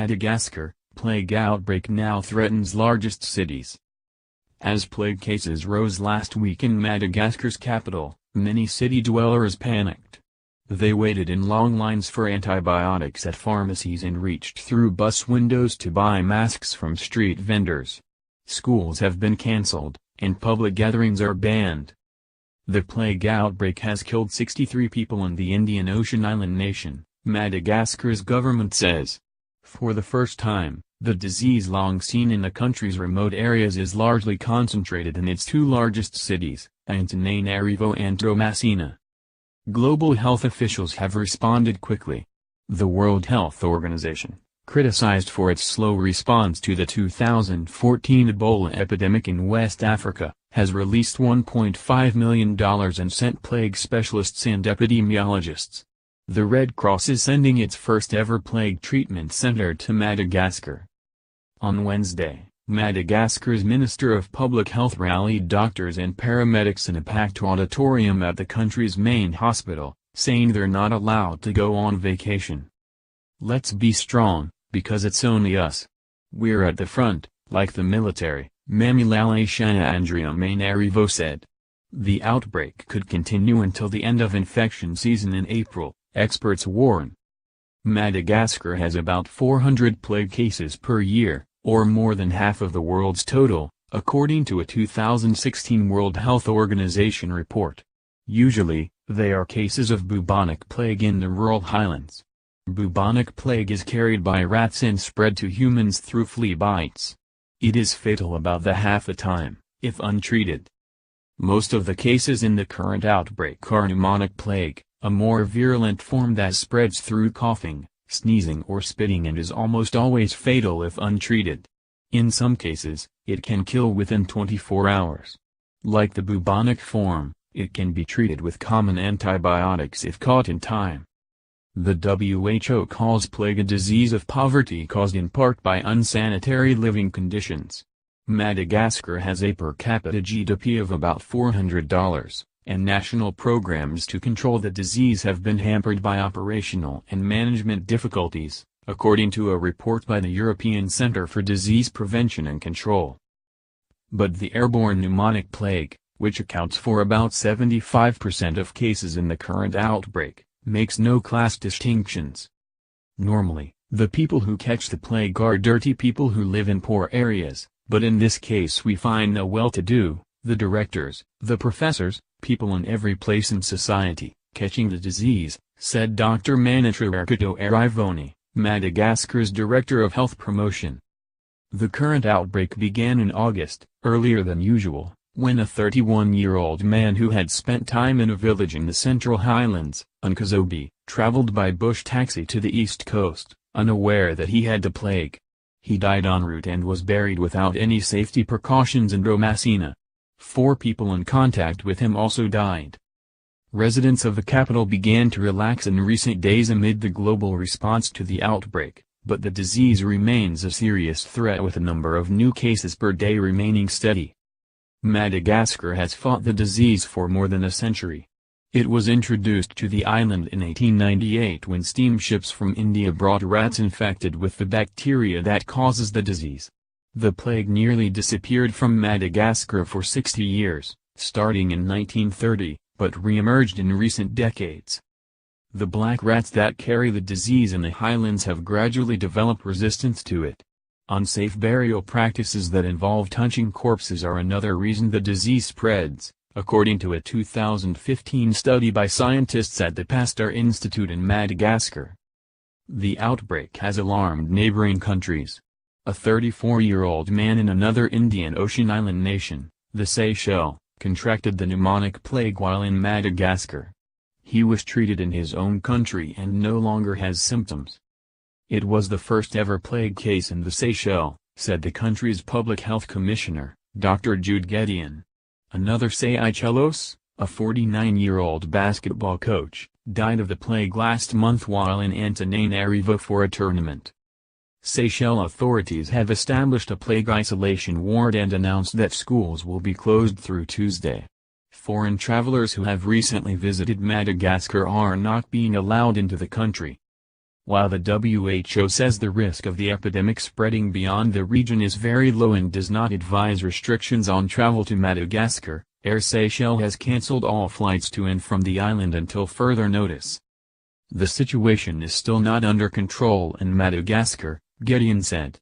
Madagascar, plague outbreak now threatens largest cities. As plague cases rose last week in Madagascar's capital, many city dwellers panicked. They waited in long lines for antibiotics at pharmacies and reached through bus windows to buy masks from street vendors. Schools have been cancelled, and public gatherings are banned. The plague outbreak has killed 63 people in the Indian Ocean island nation, Madagascar's government says. For the first time, the disease long seen in the country's remote areas is largely concentrated in its two largest cities, Antananarivo and Toamasina. Global health officials have responded quickly. The World Health Organization, criticized for its slow response to the 2014 Ebola epidemic in West Africa, has released $1.5 million and sent plague specialists and epidemiologists. The Red Cross is sending its first-ever plague treatment center to Madagascar. On Wednesday, Madagascar's Minister of Public Health rallied doctors and paramedics in a packed auditorium at the country's main hospital, saying they're not allowed to go on vacation. "Let's be strong, because it's only us. We're at the front, like the military," Mamilale Shanaandriamainarivo said. The outbreak could continue until the end of infection season in April, experts warn. Madagascar has about 400 plague cases per year, or more than half of the world's total, according to a 2016 World Health Organization report. Usually, they are cases of bubonic plague in the rural highlands. Bubonic plague is carried by rats and spread to humans through flea bites. It is fatal about half the time, if untreated. Most of the cases in the current outbreak are pneumonic plague, a more virulent form that spreads through coughing, sneezing or spitting and is almost always fatal if untreated. In some cases, it can kill within 24 hours. Like the bubonic form, it can be treated with common antibiotics if caught in time. The WHO calls plague a disease of poverty caused in part by unsanitary living conditions. Madagascar has a per capita GDP of about $400, and national programs to control the disease have been hampered by operational and management difficulties, according to a report by the European Centre for Disease Prevention and Control. But the airborne pneumonic plague, which accounts for about 75% of cases in the current outbreak, makes no class distinctions. Normally, the people who catch the plague are dirty people who live in poor areas, but in this case we find the well-to-do, the directors, the professors, people in every place in society, catching the disease, said Dr. Manitrawerkato Arivoni, Madagascar's Director of Health Promotion. The current outbreak began in August, earlier than usual, when a 31-year-old man who had spent time in a village in the Central Highlands, Unkazobi, traveled by bush taxi to the east coast, unaware that he had the plague. He died en route and was buried without any safety precautions in Toamasina. 4 people in contact with him also died. Residents of the capital began to relax in recent days amid the global response to the outbreak, but the disease remains a serious threat with a number of new cases per day remaining steady. Madagascar has fought the disease for more than a century. It was introduced to the island in 1898 when steamships from India brought rats infected with the bacteria that causes the disease. The plague nearly disappeared from Madagascar for 60 years, starting in 1930, but re-emerged in recent decades. The black rats that carry the disease in the highlands have gradually developed resistance to it. Unsafe burial practices that involve touching corpses are another reason the disease spreads, according to a 2015 study by scientists at the Pasteur Institute in Madagascar. The outbreak has alarmed neighboring countries. A 34-year-old man in another Indian Ocean island nation, the Seychelles, contracted the pneumonic plague while in Madagascar. He was treated in his own country and no longer has symptoms. It was the first ever plague case in the Seychelles, said the country's public health commissioner, Dr. Jude Gedeon. Another Seychellos, a 49-year-old basketball coach, died of the plague last month while in Antananarivo for a tournament. Seychelles authorities have established a plague isolation ward and announced that schools will be closed through Tuesday. Foreign travelers who have recently visited Madagascar are not being allowed into the country. While the WHO says the risk of the epidemic spreading beyond the region is very low and does not advise restrictions on travel to Madagascar, Air Seychelles has cancelled all flights to and from the island until further notice. The situation is still not under control in Madagascar, Gideon said.